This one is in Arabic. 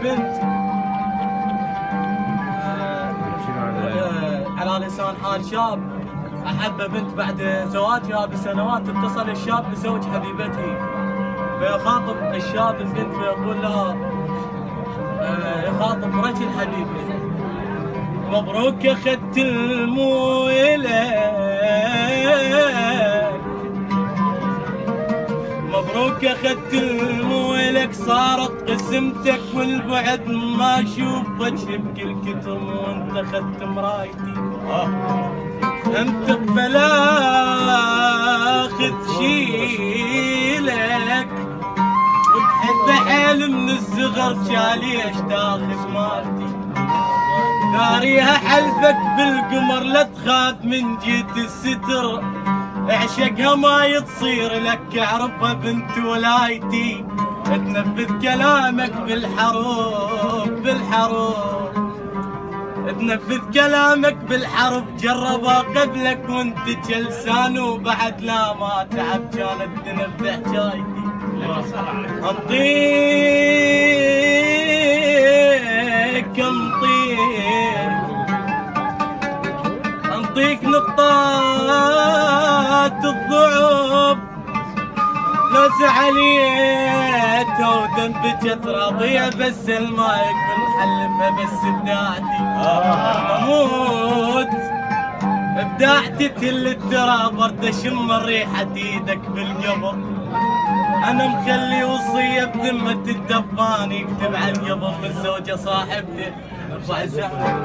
بنت على لسان حال شاب احب بنت بعد زواجها بسنوات اتصل الشاب بزوج حبيبته فيخاطب الشاب البنت فيقول لها يخاطب رجل حبيبه مبروك اخذت المويلك مبروك اخذت المويلك صارت قسمتك والبعد ما اشوفك بكل كتم وانت اخذت مرايتي انت ببلا اخذ شيلك وتحب حيل من الصغر شاليش تاخذ مالتي داريها حلفك بالقمر لا تخاف من جيت الستر اعشقها ما يتصير لك اعرفها بنت ولايتي تنفذ كلامك بالحروف تنفذ كلامك بالحرف جربها قبلك وانت جلسان وبعد لا ما تعب كانت تنفذ حكايتي انطيك نقطات الضعف لو زعليت ودنبجت راضية بس الما يكون حلفة بس ابداعتي اموت ابداعتي تل التراب برد اشم ريحة ايدك بالقبر انا مخلي وصية بذمة الدفان يكتب على القبر من زوجة صاحبتي ارفع الزحمة